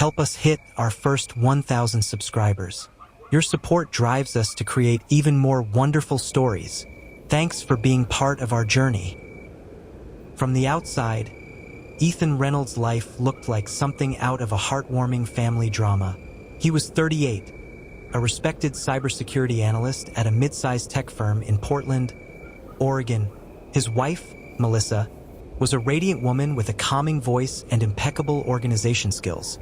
Help us hit our first 1,000 subscribers. Your support drives us to create even more wonderful stories. Thanks for being part of our journey. From the outside, Ethan Reynolds' life looked like something out of a heartwarming family drama. He was 38, a respected cybersecurity analyst at a mid-sized tech firm in Portland, Oregon. His wife, Melissa, was a radiant woman with a calming voice and impeccable organization skills,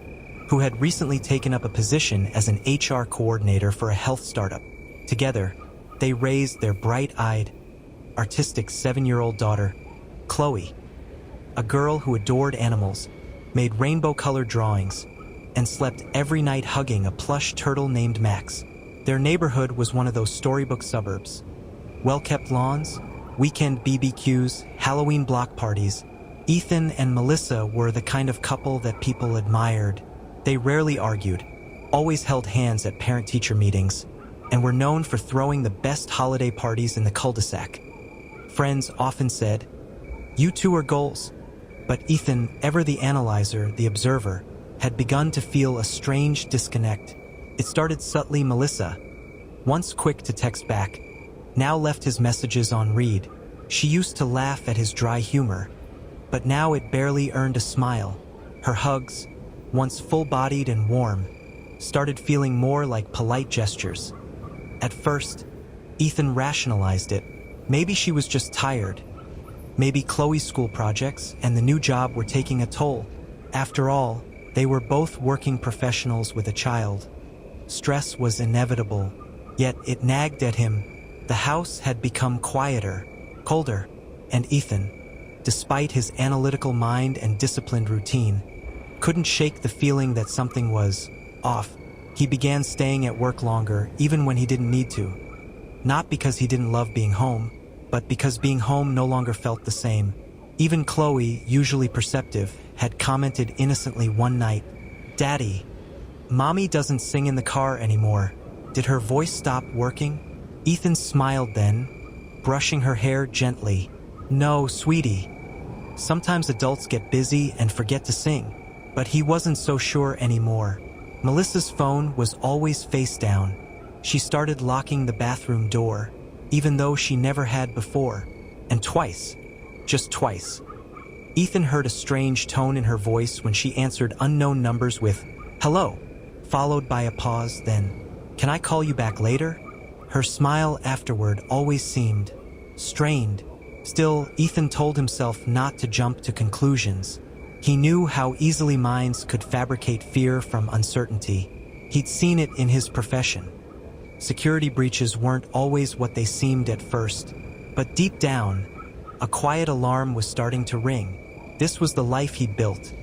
who had recently taken up a position as an HR coordinator for a health startup. Together, they raised their bright-eyed, artistic 7-year-old daughter, Chloe, a girl who adored animals, made rainbow-colored drawings, and slept every night hugging a plush turtle named Max. Their neighborhood was one of those storybook suburbs. Well-kept lawns, weekend BBQs, Halloween block parties. Ethan and Melissa were the kind of couple that people admired. They rarely argued, always held hands at parent-teacher meetings, and were known for throwing the best holiday parties in the cul-de-sac. Friends often said, "You two are goals." But Ethan, ever the analyzer, the observer, had begun to feel a strange disconnect. It started subtly. Melissa, once quick to text back, now left his messages on read. She used to laugh at his dry humor, but now it barely earned a smile. Her hugs, once full-bodied and warm, started feeling more like polite gestures. At first, Ethan rationalized it. Maybe she was just tired. Maybe Chloe's school projects and the new job were taking a toll. After all, they were both working professionals with a child. Stress was inevitable, yet it nagged at him. The house had become quieter, colder, and Ethan, despite his analytical mind and disciplined routine, couldn't shake the feeling that something was off. He began staying at work longer, even when he didn't need to. Not because he didn't love being home, but because being home no longer felt the same. Even Chloe, usually perceptive, had commented innocently one night, "Daddy, Mommy doesn't sing in the car anymore. Did her voice stop working?" Ethan smiled then, brushing her hair gently. "No, sweetie. Sometimes adults get busy and forget to sing." But he wasn't so sure anymore. Melissa's phone was always face down. She started locking the bathroom door, even though she never had before. And twice, just twice, Ethan heard a strange tone in her voice when she answered unknown numbers with, "Hello," followed by a pause, then, "Can I call you back later?" Her smile afterward always seemed strained. Still, Ethan told himself not to jump to conclusions. He knew how easily minds could fabricate fear from uncertainty. He'd seen it in his profession. Security breaches weren't always what they seemed at first, but deep down, a quiet alarm was starting to ring. This was the life he'd built,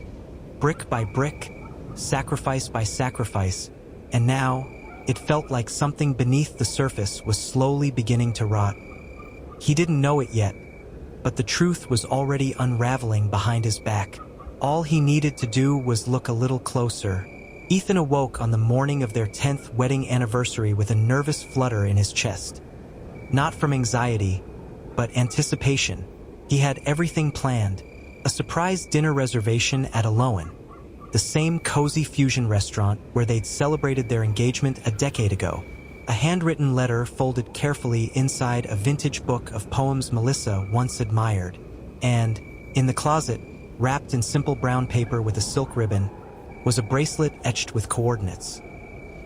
brick by brick, sacrifice by sacrifice, and now it felt like something beneath the surface was slowly beginning to rot. He didn't know it yet, but the truth was already unraveling behind his back. All he needed to do was look a little closer. Ethan awoke on the morning of their 10th wedding anniversary with a nervous flutter in his chest. Not from anxiety, but anticipation. He had everything planned. A surprise dinner reservation at Alohan, the same cozy fusion restaurant where they'd celebrated their engagement a decade ago. A handwritten letter folded carefully inside a vintage book of poems Melissa once admired. And, in the closet, wrapped in simple brown paper with a silk ribbon, was a bracelet etched with coordinates.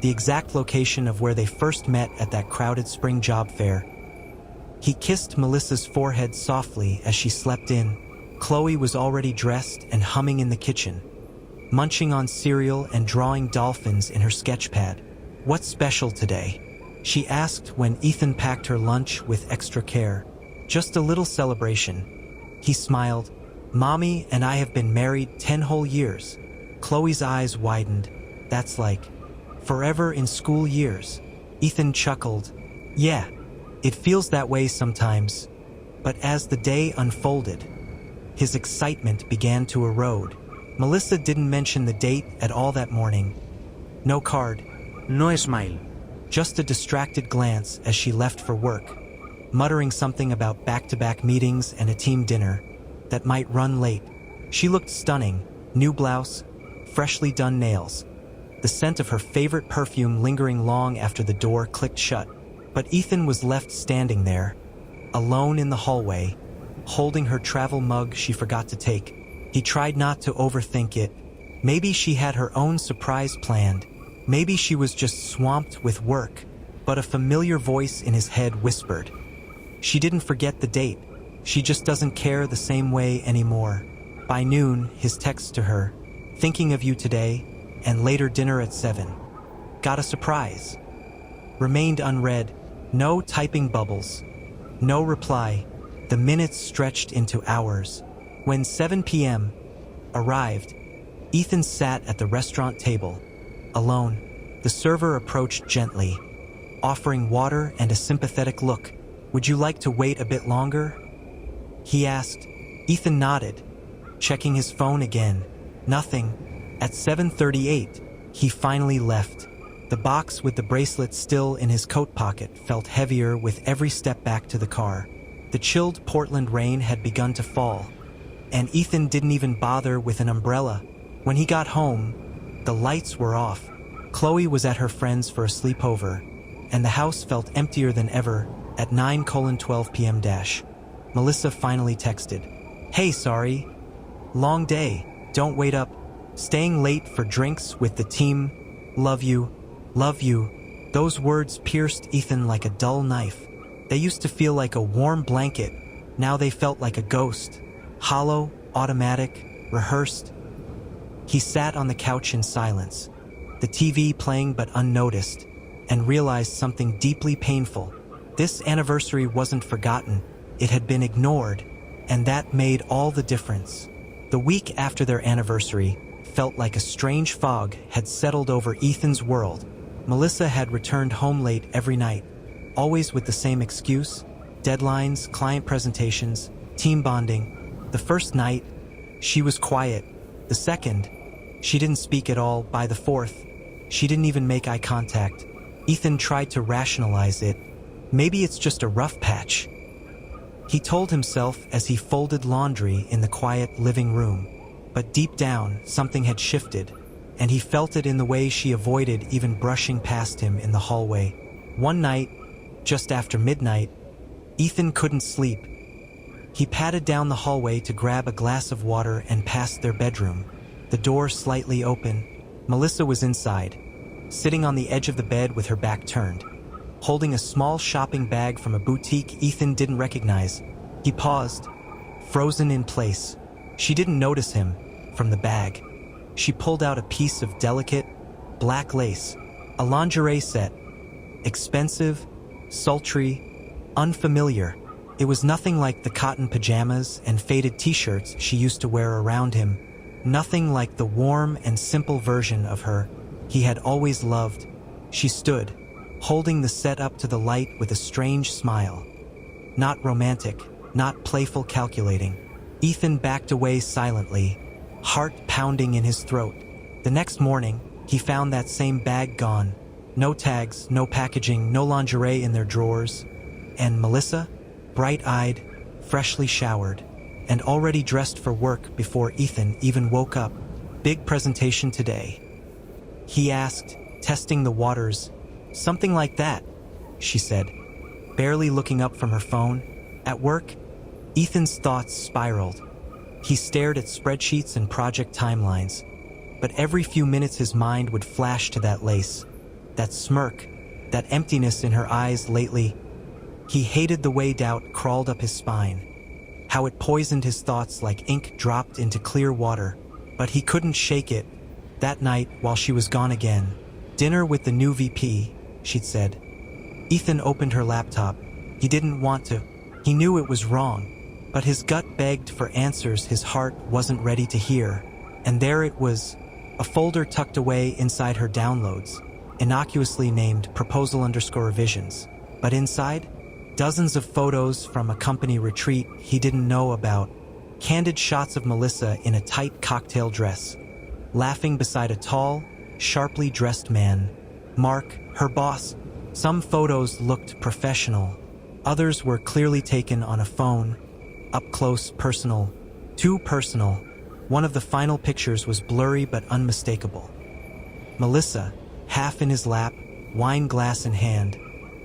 The exact location of where they first met at that crowded spring job fair. He kissed Melissa's forehead softly as she slept in. Chloe was already dressed and humming in the kitchen, munching on cereal and drawing dolphins in her sketchpad. "What's special today?" she asked when Ethan packed her lunch with extra care. "Just a little celebration." He smiled. "Mommy and I have been married 10 whole years. Chloe's eyes widened. "That's like forever in school years." Ethan chuckled. "Yeah, it feels that way sometimes." But as the day unfolded, his excitement began to erode. Melissa didn't mention the date at all that morning. No card, no smile, just a distracted glance as she left for work, muttering something about back-to-back meetings and a team dinner that might run late. She looked stunning, new blouse, freshly done nails, the scent of her favorite perfume lingering long after the door clicked shut. But Ethan was left standing there, alone in the hallway, holding her travel mug she forgot to take. He tried not to overthink it. Maybe she had her own surprise planned. Maybe she was just swamped with work. But a familiar voice in his head whispered, "She didn't forget the date. She just doesn't care the same way anymore." By noon, his text to her, "Thinking of you today," and later dinner at 7. Got a surprise. Remained unread. No typing bubbles. No reply. The minutes stretched into hours. When 7 p.m. arrived, Ethan sat at the restaurant table, alone. The server approached gently, offering water and a sympathetic look. "Would you like to wait a bit longer?" he asked. Ethan nodded, checking his phone again. Nothing. At 7:38, he finally left. The box with the bracelet still in his coat pocket felt heavier with every step back to the car. The chilled Portland rain had begun to fall, and Ethan didn't even bother with an umbrella. When he got home, the lights were off. Chloe was at her friend's for a sleepover, and the house felt emptier than ever. At 9:12 p.m. Melissa finally texted, "Hey, sorry. Long day. Don't wait up. Staying late for drinks with the team. Love you. Love you." Those words pierced Ethan like a dull knife. They used to feel like a warm blanket. Now they felt like a ghost. Hollow, automatic, rehearsed. He sat on the couch in silence, the TV playing but unnoticed, and realized something deeply painful. This anniversary wasn't forgotten. It had been ignored, and that made all the difference. The week after their anniversary felt like a strange fog had settled over Ethan's world. Melissa had returned home late every night, always with the same excuse: deadlines, client presentations, team bonding. The first night, she was quiet. The second, she didn't speak at all. By the fourth, she didn't even make eye contact. Ethan tried to rationalize it. Maybe it's just a rough patch, he told himself as he folded laundry in the quiet living room. But deep down, something had shifted, and he felt it in the way she avoided even brushing past him in the hallway. One night, just after midnight, Ethan couldn't sleep. He padded down the hallway to grab a glass of water and passed their bedroom. The door slightly open. Melissa was inside, sitting on the edge of the bed with her back turned, holding a small shopping bag from a boutique Ethan didn't recognize. He paused, frozen in place. She didn't notice him from the bag. She pulled out a piece of delicate, black lace, a lingerie set. Expensive, sultry, unfamiliar. It was nothing like the cotton pajamas and faded t-shirts she used to wear around him. Nothing like the warm and simple version of her he had always loved. She stood, holding the set up to the light with a strange smile. Not romantic, not playful, calculating. Ethan backed away silently, heart pounding in his throat. The next morning, he found that same bag gone. No tags, no packaging, no lingerie in their drawers. And Melissa, bright-eyed, freshly showered, and already dressed for work before Ethan even woke up. "Big presentation today?" he asked, testing the waters. "Something like that," she said, barely looking up from her phone. At work, Ethan's thoughts spiraled. He stared at spreadsheets and project timelines, but every few minutes his mind would flash to that lace, that smirk, that emptiness in her eyes lately. He hated the way doubt crawled up his spine, how it poisoned his thoughts like ink dropped into clear water. But he couldn't shake it. That night, while she was gone again, "Dinner with the new VP," she'd said. Ethan opened her laptop. He didn't want to. He knew it was wrong, but his gut begged for answers his heart wasn't ready to hear. And there it was, a folder tucked away inside her downloads, innocuously named proposal_revisions. But inside, dozens of photos from a company retreat he didn't know about. Candid shots of Melissa in a tight cocktail dress, laughing beside a tall, sharply dressed man. Mark, her boss. Some photos looked professional. Others were clearly taken on a phone, up close, personal. Too personal. One of the final pictures was blurry but unmistakable. Melissa, half in his lap, wine glass in hand,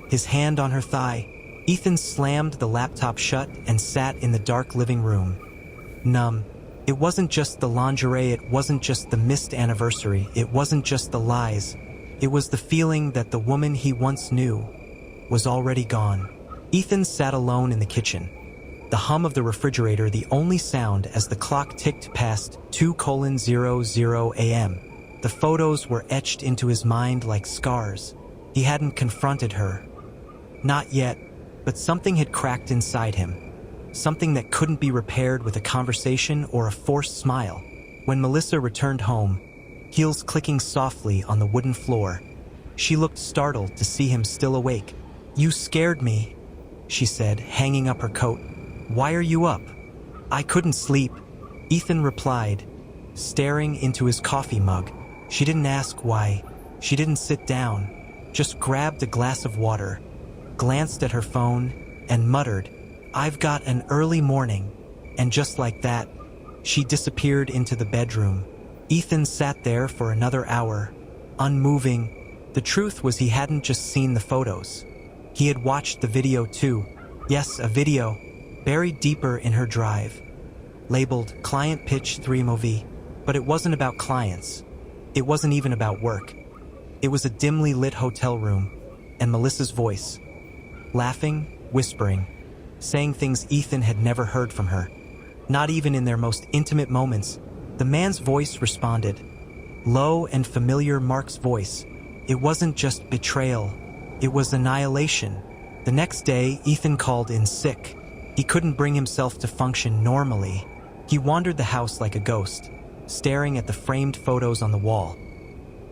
his hand on her thigh. Ethan slammed the laptop shut and sat in the dark living room. Numb. It wasn't just the lingerie, it wasn't just the missed anniversary, it wasn't just the lies. It was the feeling that the woman he once knew was already gone. Ethan sat alone in the kitchen. The hum of the refrigerator the only sound as the clock ticked past 2:00 a.m. The photos were etched into his mind like scars. He hadn't confronted her. Not yet, but something had cracked inside him. Something that couldn't be repaired with a conversation or a forced smile. When Melissa returned home, heels clicking softly on the wooden floor, she looked startled to see him still awake. "You scared me," she said, hanging up her coat. "Why are you up?" "I couldn't sleep," Ethan replied, staring into his coffee mug. She didn't ask why. She didn't sit down, just grabbed a glass of water, glanced at her phone, and muttered, "I've got an early morning." And just like that, she disappeared into the bedroom. Ethan sat there for another hour, unmoving. The truth was he hadn't just seen the photos. He had watched the video too. Yes, a video, buried deeper in her drive, labeled Client Pitch 3 Movie. But it wasn't about clients. It wasn't even about work. It was a dimly lit hotel room, and Melissa's voice, laughing, whispering, saying things Ethan had never heard from her. Not even in their most intimate moments. The man's voice responded. Low and familiar Mark's voice. It wasn't just betrayal. It was annihilation. The next day, Ethan called in sick. He couldn't bring himself to function normally. He wandered the house like a ghost, staring at the framed photos on the wall.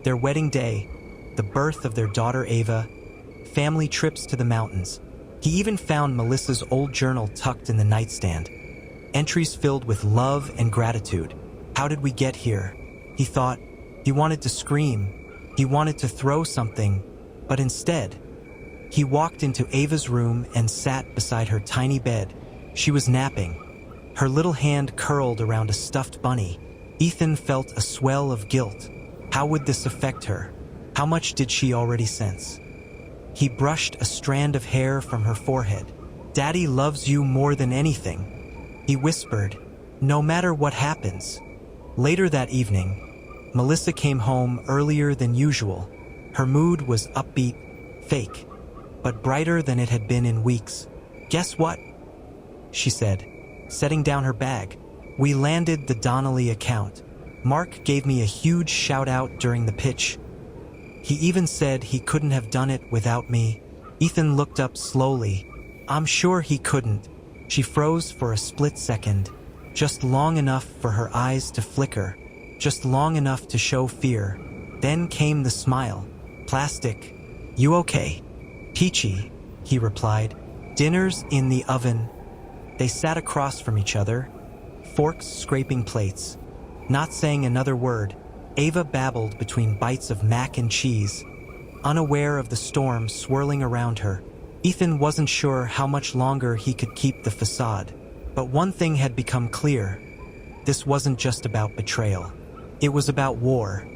Their wedding day, the birth of their daughter Ava, family trips to the mountains. He even found Melissa's old journal tucked in the nightstand. Entries filled with love and gratitude. How did we get here? He thought. He wanted to scream. He wanted to throw something. But instead, he walked into Ava's room and sat beside her tiny bed. She was napping, her little hand curled around a stuffed bunny. Ethan felt a swell of guilt. How would this affect her? How much did she already sense? He brushed a strand of hair from her forehead. "Daddy loves you more than anything," he whispered, "no matter what happens." Later that evening, Melissa came home earlier than usual. Her mood was upbeat, fake, but brighter than it had been in weeks. "Guess what?" she said, setting down her bag. "We landed the Donnelly account. Mark gave me a huge shout out during the pitch. He even said he couldn't have done it without me." Ethan looked up slowly. "I'm sure he couldn't." She froze for a split second, just long enough for her eyes to flicker, just long enough to show fear. Then came the smile. "Plastic. You okay?" "Peachy," he replied. "Dinner's in the oven." They sat across from each other, forks scraping plates. Not saying another word, Ava babbled between bites of mac and cheese, unaware of the storm swirling around her. Ethan wasn't sure how much longer he could keep the facade. But one thing had become clear. This wasn't just about betrayal. It was about war.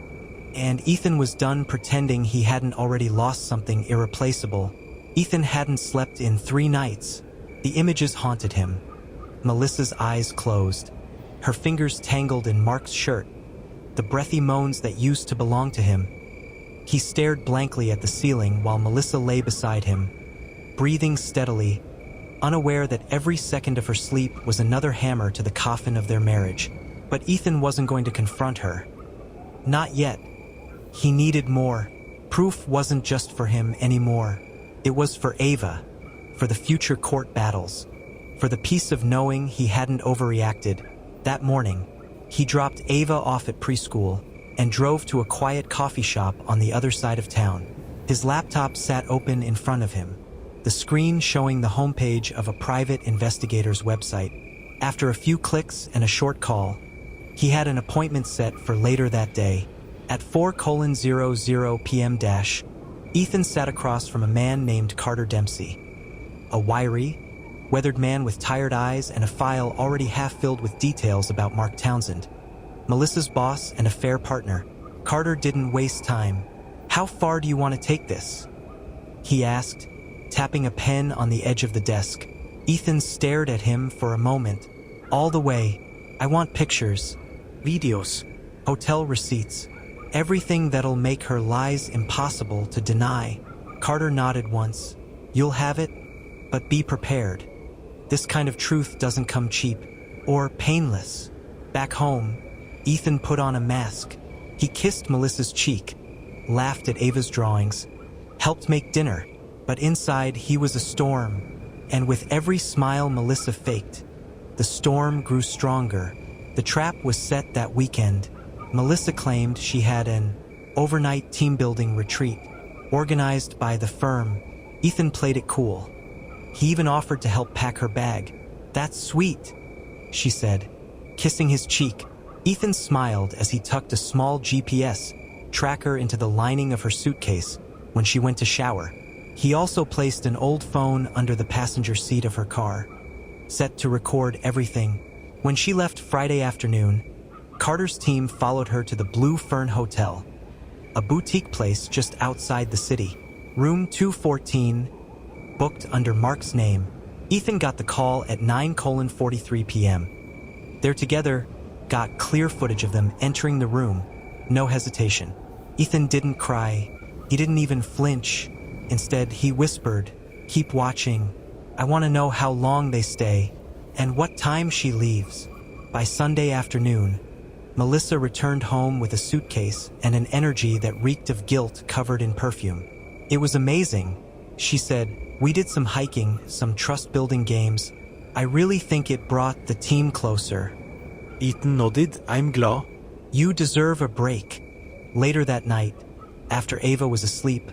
And Ethan was done pretending he hadn't already lost something irreplaceable. Ethan hadn't slept in 3 nights. The images haunted him. Melissa's eyes closed, her fingers tangled in Mark's shirt, the breathy moans that used to belong to him. He stared blankly at the ceiling while Melissa lay beside him, breathing steadily, unaware that every second of her sleep was another hammer to the coffin of their marriage. But Ethan wasn't going to confront her. Not yet. He needed more. Proof wasn't just for him anymore. It was for Ava, for the future court battles, for the peace of knowing he hadn't overreacted. That morning, he dropped Ava off at preschool and drove to a quiet coffee shop on the other side of town. His laptop sat open in front of him, the screen showing the homepage of a private investigator's website. After a few clicks and a short call, he had an appointment set for later that day. At 4:00 p.m. Ethan sat across from a man named Carter Dempsey, a wiry, weathered man with tired eyes and a file already half filled with details about Mark Townsend. Melissa's boss and affair partner. Carter didn't waste time. "How far do you want to take this?" he asked, tapping a pen on the edge of the desk. Ethan stared at him for a moment. "All the way. I want pictures, videos, hotel receipts, everything that'll make her lies impossible to deny." Carter nodded once. "You'll have it, but be prepared. This kind of truth doesn't come cheap or painless." Back home, Ethan put on a mask. He kissed Melissa's cheek, laughed at Ava's drawings, helped make dinner, but inside he was a storm, and with every smile Melissa faked, the storm grew stronger. The trap was set that weekend. Melissa claimed she had an overnight team-building retreat organized by the firm. Ethan played it cool. He even offered to help pack her bag. "That's sweet," she said, kissing his cheek. Ethan smiled as he tucked a small GPS tracker into the lining of her suitcase when she went to shower. He also placed an old phone under the passenger seat of her car, set to record everything. When she left Friday afternoon, Carter's team followed her to the Blue Fern Hotel, a boutique place just outside the city. Room 214, booked under Mark's name. Ethan got the call at 9:43 p.m. They're together, got clear footage of them entering the room. No hesitation. Ethan didn't cry. He didn't even flinch. Instead, he whispered, "Keep watching. I want to know how long they stay and what time she leaves." By Sunday afternoon, Melissa returned home with a suitcase and an energy that reeked of guilt covered in perfume. "It was amazing," she said. "We did some hiking, some trust-building games. I really think it brought the team closer." Ethan nodded. "I'm glad." "You deserve a break." Later that night, after Ava was asleep,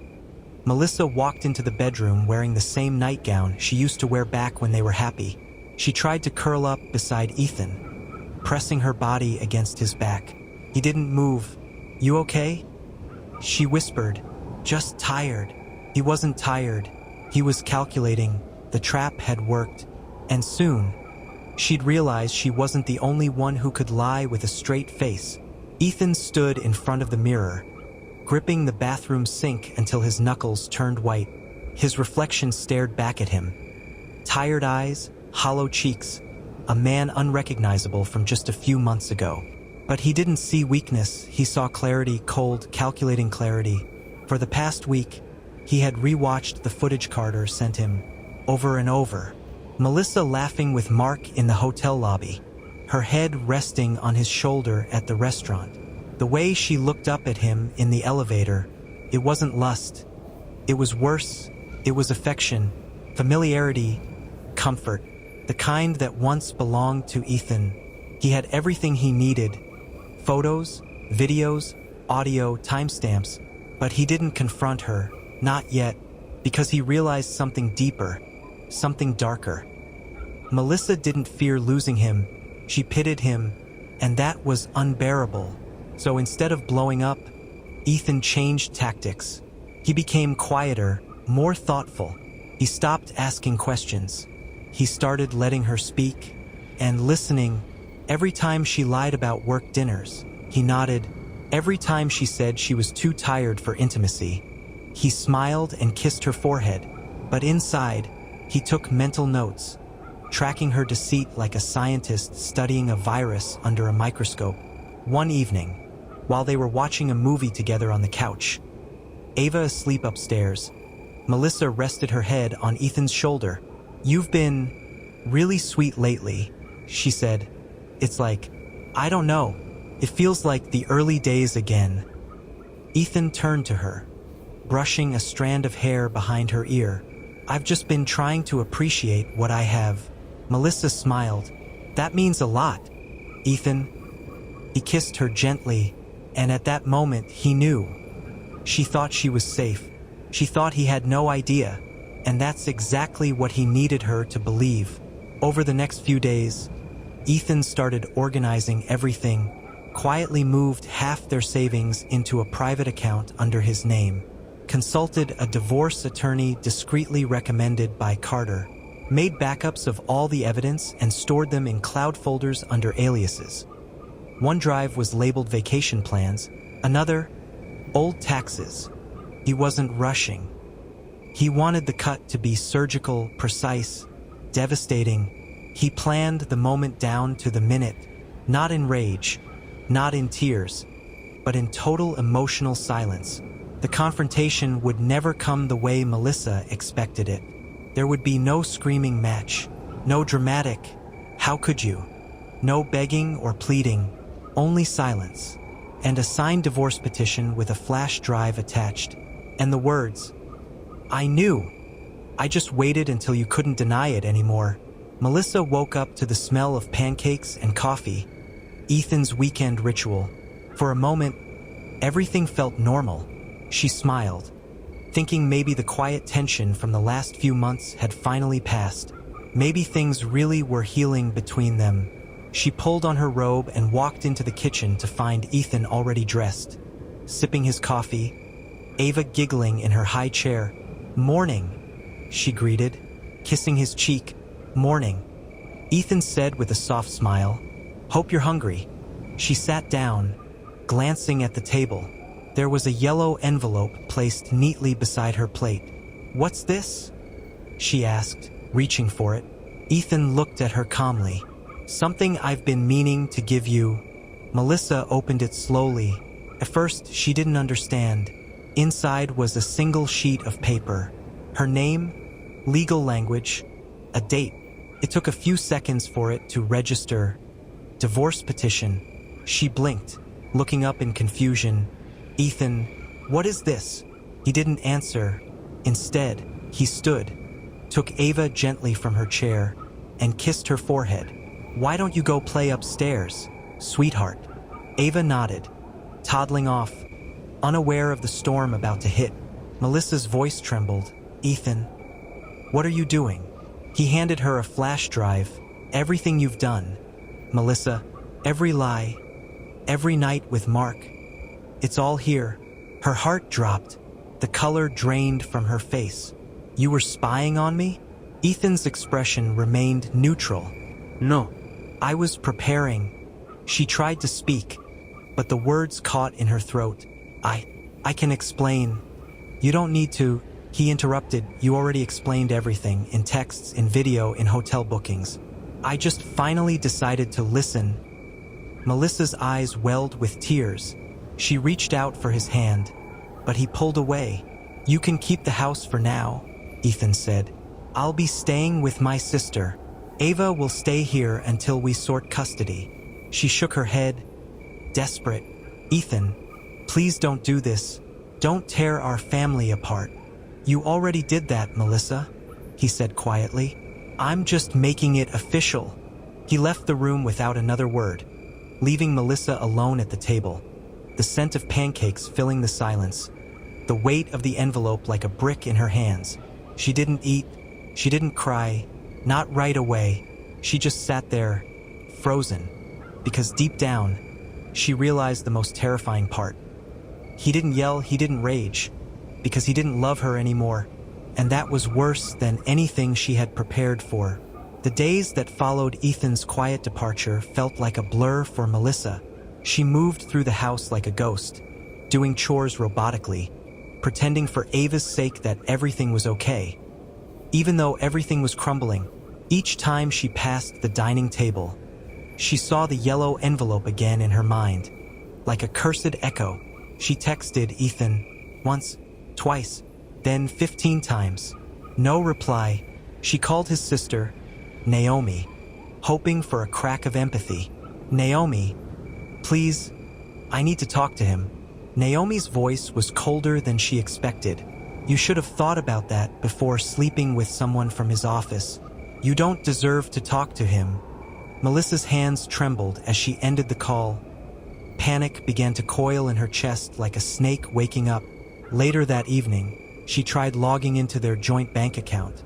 Melissa walked into the bedroom wearing the same nightgown she used to wear back when they were happy. She tried to curl up beside Ethan, pressing her body against his back. He didn't move. "You okay?" she whispered. "Just tired." He wasn't tired. He was calculating. The trap had worked. And soon, she'd realize she wasn't the only one who could lie with a straight face. Ethan stood in front of the mirror, gripping the bathroom sink until his knuckles turned white. His reflection stared back at him. Tired eyes, hollow cheeks, a man unrecognizable from just a few months ago. But he didn't see weakness, he saw clarity, cold, calculating clarity. For the past week, he had rewatched the footage Carter sent him, over and over. Melissa laughing with Mark in the hotel lobby, her head resting on his shoulder at the restaurant. The way she looked up at him in the elevator, it wasn't lust. It was worse. It was affection, familiarity, comfort, the kind that once belonged to Ethan. He had everything he needed: photos, videos, audio, timestamps, but he didn't confront her, not yet, because he realized something deeper, something darker. Melissa didn't fear losing him. She pitied him, and that was unbearable. So instead of blowing up, Ethan changed tactics. He became quieter, more thoughtful. He stopped asking questions. He started letting her speak and listening. Every time she lied about work dinners, he nodded. Every time she said she was too tired for intimacy, he smiled and kissed her forehead. But inside, he took mental notes, tracking her deceit like a scientist studying a virus under a microscope. One evening, while they were watching a movie together on the couch, Ava asleep upstairs, Melissa rested her head on Ethan's shoulder. "You've been really sweet lately," she said. "It's like, I don't know, it feels like the early days again." Ethan turned to her, brushing a strand of hair behind her ear. "I've just been trying to appreciate what I have." Melissa smiled. "That means a lot, Ethan." He kissed her gently, and at that moment he knew. She thought she was safe. She thought he had no idea, and that's exactly what he needed her to believe. Over the next few days, Ethan started organizing everything, quietly moved half their savings into a private account under his name, consulted a divorce attorney discreetly recommended by Carter, made backups of all the evidence and stored them in cloud folders under aliases. One drive was labeled vacation plans, another, old taxes. He wasn't rushing. He wanted the cut to be surgical, precise, devastating. He planned the moment down to the minute, not in rage, not in tears, but in total emotional silence. The confrontation would never come the way Melissa expected it. There would be no screaming match, no dramatic, "How could you?" No begging or pleading, only silence, and a signed divorce petition with a flash drive attached, and the words, "I knew. I just waited until you couldn't deny it anymore." Melissa woke up to the smell of pancakes and coffee, Ethan's weekend ritual. For a moment, everything felt normal. She smiled, thinking maybe the quiet tension from the last few months had finally passed. Maybe things really were healing between them. She pulled on her robe and walked into the kitchen to find Ethan already dressed, sipping his coffee, Ava giggling in her high chair. "Morning," she greeted, kissing his cheek. "Morning," Ethan said with a soft smile. "Hope you're hungry." She sat down, glancing at the table. There was a yellow envelope placed neatly beside her plate. "What's this?" she asked, reaching for it. Ethan looked at her calmly. "Something I've been meaning to give you." Melissa opened it slowly. At first, she didn't understand. Inside was a single sheet of paper. Her name, legal language, a date. It took a few seconds for it to register. Divorce petition. She blinked, looking up in confusion. "Ethan, what is this?" He didn't answer. Instead, he stood, took Ava gently from her chair, and kissed her forehead. "Why don't you go play upstairs, sweetheart?" Ava nodded, toddling off, unaware of the storm about to hit. Melissa's voice trembled. "Ethan, what are you doing?" He handed her a flash drive. "Everything you've done, Melissa, every lie, every night with Mark. It's all here." Her heart dropped. The color drained from her face. "You were spying on me?" Ethan's expression remained neutral. "No, I was preparing." She tried to speak, but the words caught in her throat. I can explain." "You don't need to," he interrupted. "You already explained everything, in texts, in video, in hotel bookings. I just finally decided to listen." Melissa's eyes welled with tears. She reached out for his hand, but he pulled away. "You can keep the house for now," Ethan said. "I'll be staying with my sister. Ava will stay here until we sort custody." She shook her head, desperate. "Ethan, please don't do this. Don't tear our family apart." "You already did that, Melissa," he said quietly. "I'm just making it official." He left the room without another word, leaving Melissa alone at the table, the scent of pancakes filling the silence, the weight of the envelope like a brick in her hands. She didn't eat, she didn't cry, not right away. She just sat there, frozen, because deep down, she realized the most terrifying part. He didn't yell, he didn't rage, because he didn't love her anymore, and that was worse than anything she had prepared for. The days that followed Ethan's quiet departure felt like a blur for Melissa. She moved through the house like a ghost, doing chores robotically, pretending for Ava's sake that everything was okay. Even though everything was crumbling, each time she passed the dining table, she saw the yellow envelope again in her mind. Like a cursed echo, she texted Ethan once, twice, then 15 times. No reply. She called his sister, Naomi, hoping for a crack of empathy. "Naomi, please, I need to talk to him." Naomi's voice was colder than she expected. "You should have thought about that before sleeping with someone from his office. You don't deserve to talk to him." Melissa's hands trembled as she ended the call. Panic began to coil in her chest like a snake waking up. Later that evening, she tried logging into their joint bank account,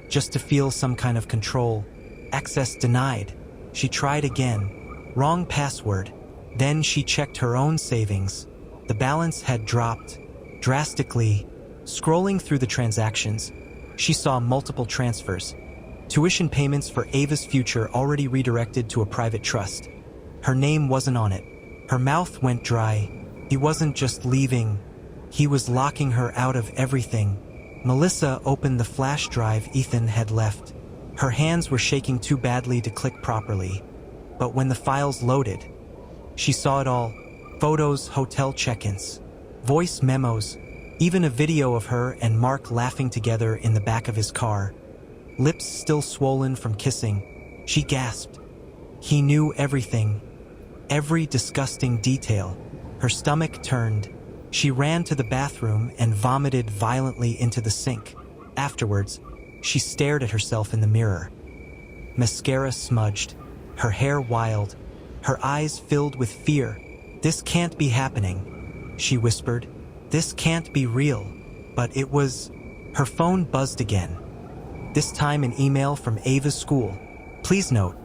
just to feel some kind of control. Access denied. She tried again. Wrong password. Then she checked her own savings. The balance had dropped drastically. Scrolling through the transactions, she saw multiple transfers. Tuition payments for Ava's future already redirected to a private trust. Her name wasn't on it. Her mouth went dry. He wasn't just leaving. He was locking her out of everything. Melissa opened the flash drive Ethan had left. Her hands were shaking too badly to click properly. But when the files loaded, she saw it all. Photos, hotel check-ins, voice memos, even a video of her and Mark laughing together in the back of his car. Lips still swollen from kissing, she gasped. He knew everything, every disgusting detail. Her stomach turned. She ran to the bathroom and vomited violently into the sink. Afterwards, she stared at herself in the mirror. Mascara smudged, her hair wild, her eyes filled with fear. "This can't be happening," she whispered. "This can't be real." But it was. Her phone buzzed again. This time an email from Ava's school. "Please note,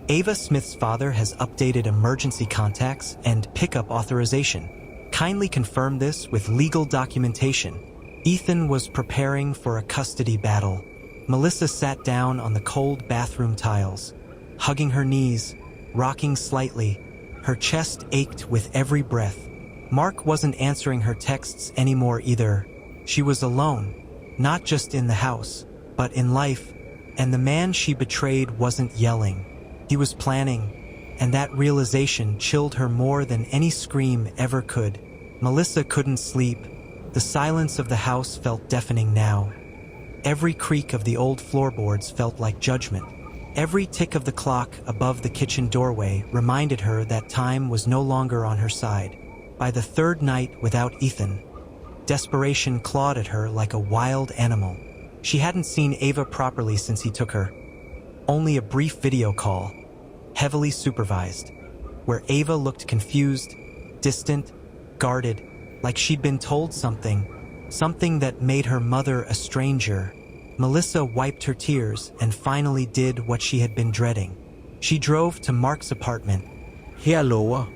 Ava Smith's father has updated emergency contacts and pickup authorization. Kindly confirm this with legal documentation." Ethan was preparing for a custody battle. Melissa sat down on the cold bathroom tiles, hugging her knees, rocking slightly. Her chest ached with every breath. Mark wasn't answering her texts anymore either. She was alone, not just in the house, but in life, and the man she betrayed wasn't yelling. He was planning, and that realization chilled her more than any scream ever could. Melissa couldn't sleep. The silence of the house felt deafening now. Every creak of the old floorboards felt like judgment. Every tick of the clock above the kitchen doorway reminded her that time was no longer on her side. By the third night without Ethan, desperation clawed at her like a wild animal. She hadn't seen Ava properly since he took her. Only a brief video call, heavily supervised, where Ava looked confused, distant, guarded, like she'd been told something that made her mother a stranger. Melissa wiped her tears and finally did what she had been dreading. She drove to Mark's apartment. Hello.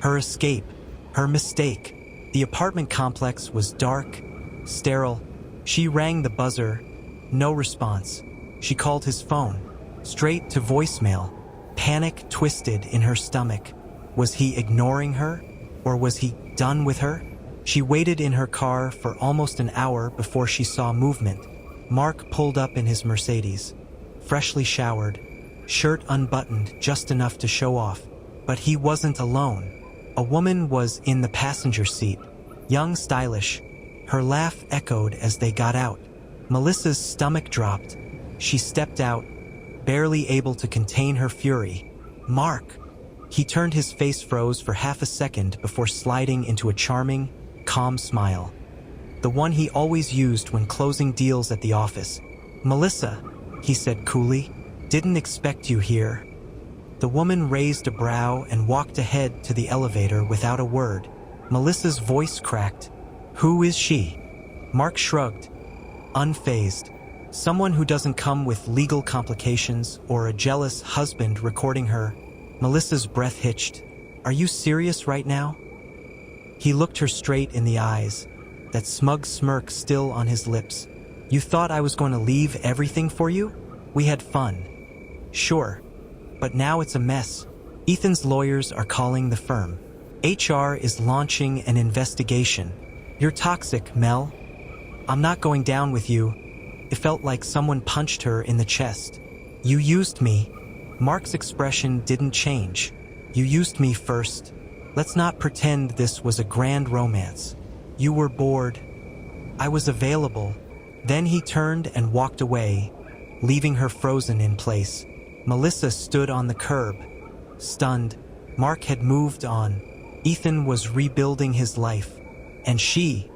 Her escape, her mistake. The apartment complex was dark, sterile. She rang the buzzer. No response. She called his phone, straight to voicemail. Panic twisted in her stomach. Was he ignoring her? Or was he done with her? She waited in her car for almost an hour before she saw movement. Mark pulled up in his Mercedes, freshly showered, shirt unbuttoned just enough to show off. But he wasn't alone. A woman was in the passenger seat, young, stylish. Her laugh echoed as they got out. Melissa's stomach dropped. She stepped out, barely able to contain her fury. "Mark!" He turned, his face froze for half a second before sliding into a charming, calm smile. The one he always used when closing deals at the office. "Melissa," he said coolly, "didn't expect you here." The woman raised a brow and walked ahead to the elevator without a word. Melissa's voice cracked. "Who is she?" Mark shrugged, unfazed. "Someone who doesn't come with legal complications or a jealous husband recording her." Melissa's breath hitched. "Are you serious right now?" He looked her straight in the eyes, that smug smirk still on his lips. "You thought I was going to leave everything for you? We had fun." "Sure. But now it's a mess. Ethan's lawyers are calling the firm. HR is launching an investigation. You're toxic, Mel. I'm not going down with you." It felt like someone punched her in the chest. "You used me." Mark's expression didn't change. "You used me first. Let's not pretend this was a grand romance. You were bored. I was available." Then he turned and walked away, leaving her frozen in place. Melissa stood on the curb, stunned. Mark had moved on. Ethan was rebuilding his life. And she,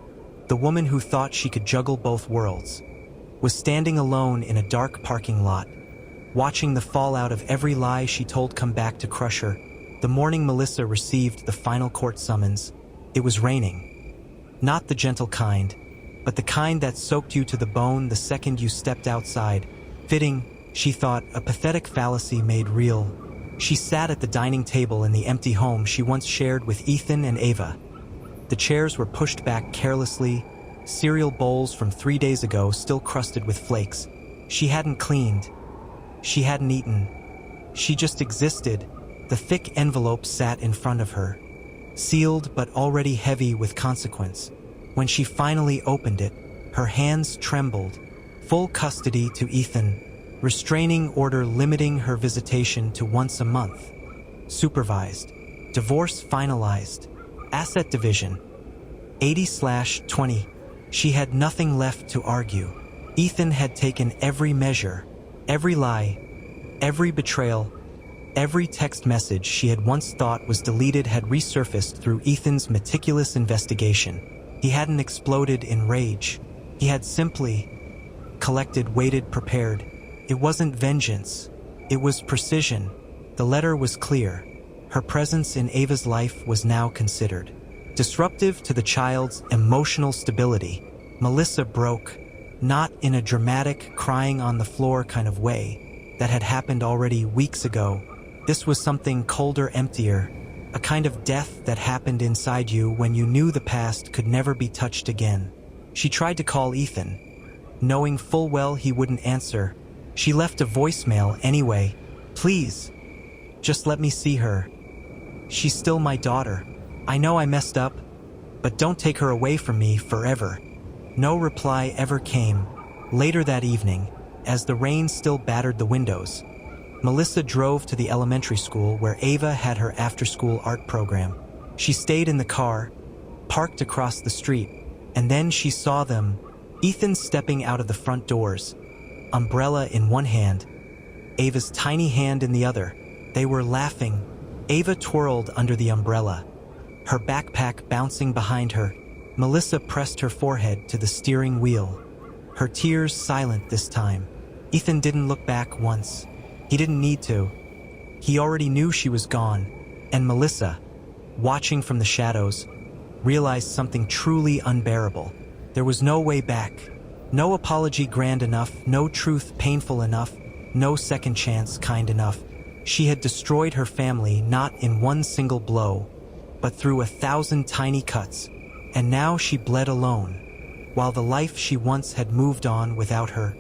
the woman who thought she could juggle both worlds, was standing alone in a dark parking lot, watching the fallout of every lie she told come back to crush her. The morning Melissa received the final court summons, it was raining. Not the gentle kind, but the kind that soaked you to the bone the second you stepped outside. Fitting, she thought, a pathetic fallacy made real. She sat at the dining table in the empty home she once shared with Ethan and Ava. The chairs were pushed back carelessly, cereal bowls from 3 days ago still crusted with flakes. She hadn't cleaned. She hadn't eaten. She just existed, The thick envelope sat in front of her, sealed but already heavy with consequence. When she finally opened it, her hands trembled. Full custody to Ethan, restraining order limiting her visitation to once a month. Supervised. Divorce finalized. Asset division. 80/20. She had nothing left to argue. Ethan had taken every measure, every lie, every betrayal, every text message she had once thought was deleted had resurfaced through Ethan's meticulous investigation. He hadn't exploded in rage. He had simply collected, waited, prepared. It wasn't vengeance. It was precision. The letter was clear. Her presence in Ava's life was now considered disruptive to the child's emotional stability. Melissa broke, not in a dramatic, crying on the floor kind of way that had happened already weeks ago. This was something colder, emptier, a kind of death that happened inside you when you knew the past could never be touched again. She tried to call Ethan, knowing full well he wouldn't answer. She left a voicemail anyway. Please, just let me see her. She's still my daughter. I know I messed up, but don't take her away from me forever. No reply ever came. Later that evening, as the rain still battered the windows, Melissa drove to the elementary school where Ava had her after-school art program. She stayed in the car, parked across the street, and then she saw them, Ethan stepping out of the front doors, umbrella in one hand, Ava's tiny hand in the other. They were laughing. Ava twirled under the umbrella, her backpack bouncing behind her. Melissa pressed her forehead to the steering wheel, her tears silent this time. Ethan didn't look back once. He didn't need to. He already knew she was gone, and Melissa, watching from the shadows, realized something truly unbearable. There was no way back. No apology grand enough, no truth painful enough, no second chance kind enough. She had destroyed her family not in one single blow, but through 1,000 tiny cuts, and now she bled alone, while the life she once had moved on without her